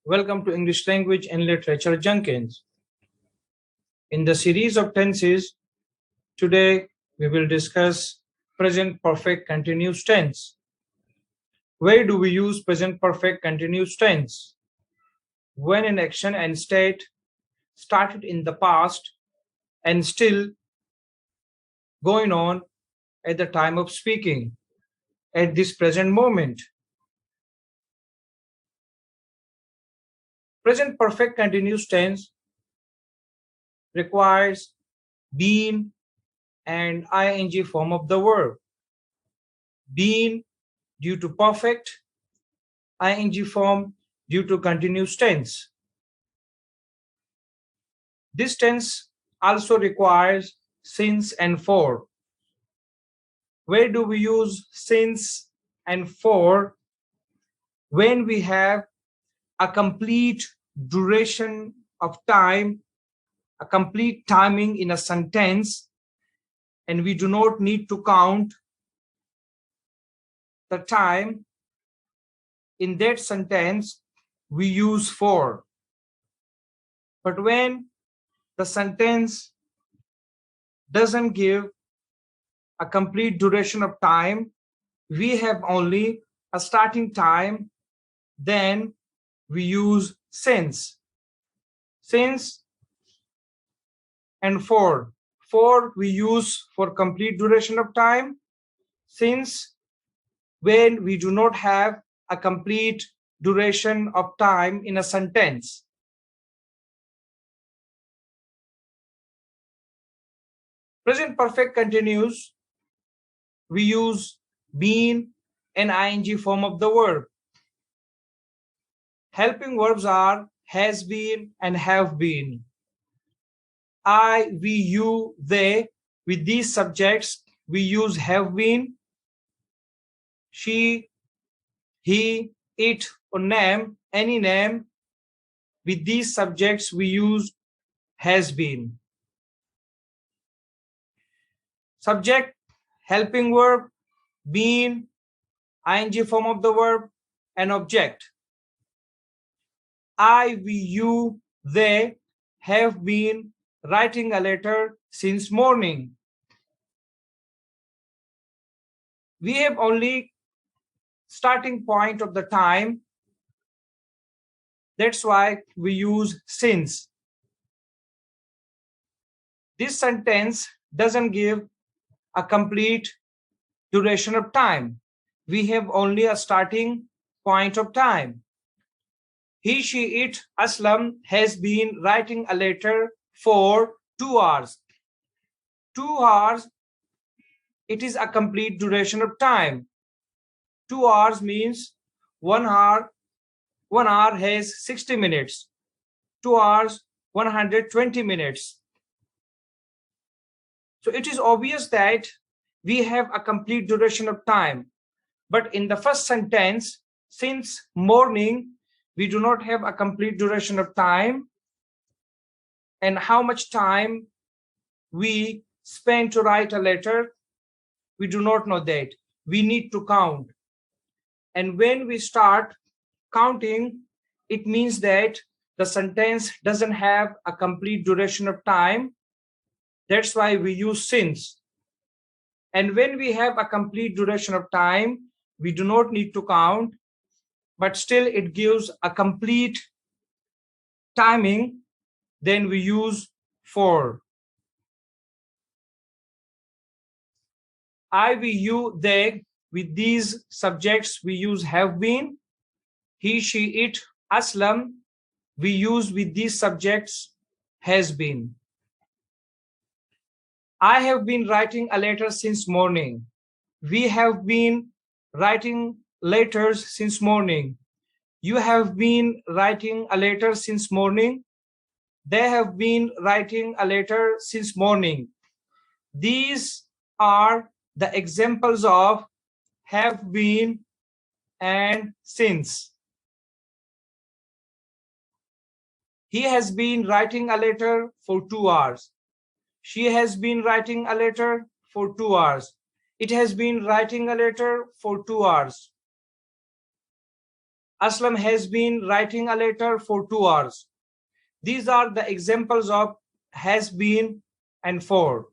Welcome to English Language and Literature Jenkins. In the series of tenses, today we will discuss present perfect continuous tense. Where do we use present perfect continuous tense? When an action and state started in the past and still going on at the time of speaking, at this present moment. Present perfect continuous tense requires been and ing form of the verb. Been due to perfect, ing form due to continuous tense. This tense also requires since and for. Where do we use since and for? When we have a complete duration of time, a complete timing in a sentence, and we do not need to count the time in that sentence, we use for. But when the sentence doesn't give a complete duration of time, we have only a starting time, then we use since. Since and for. For we use for complete duration of time. Since when we do not have a complete duration of time in a sentence. Present perfect continuous, we use been and ing form of the verb. Helping verbs are has been and have been. I, we, you, they. With these subjects, we use have been. She, he, it, or name, any name. With these subjects, we use has been. Subject, helping verb, been, ing form of the verb, and object. I, we, you, they have been writing a letter since morning. We have only starting point of the time. That's why we use since. This sentence doesn't give a complete duration of time. We have only a starting point of time. He, she, it, Aslam has been writing a letter for 2 hours. 2 hours, it is a complete duration of time. 2 hours means 1 hour. 1 hour has 60 minutes. 2 hours, 120 minutes. So it is obvious that we have a complete duration of time. But in the first sentence, since morning, we do not have a complete duration of time. And how much time we spend to write a letter, we do not know that. We need to count. And when we start counting, it means that the sentence doesn't have a complete duration of time. That's why we use since. And when we have a complete duration of time, we do not need to count, but still it gives a complete timing, then we use for. I, we, you, they. With these subjects, we use have been. He, she, it, Aslam. We use with these subjects has been. I have been writing a letter since morning. We have been writing letters since morning. You have been writing a letter since morning. They have been writing a letter since morning. These are the examples of have been and since. He has been writing a letter for 2 hours. She has been writing a letter for 2 hours. It has been writing a letter for 2 hours. Aslam has been writing a letter for 2 hours. These are the examples of has been and for.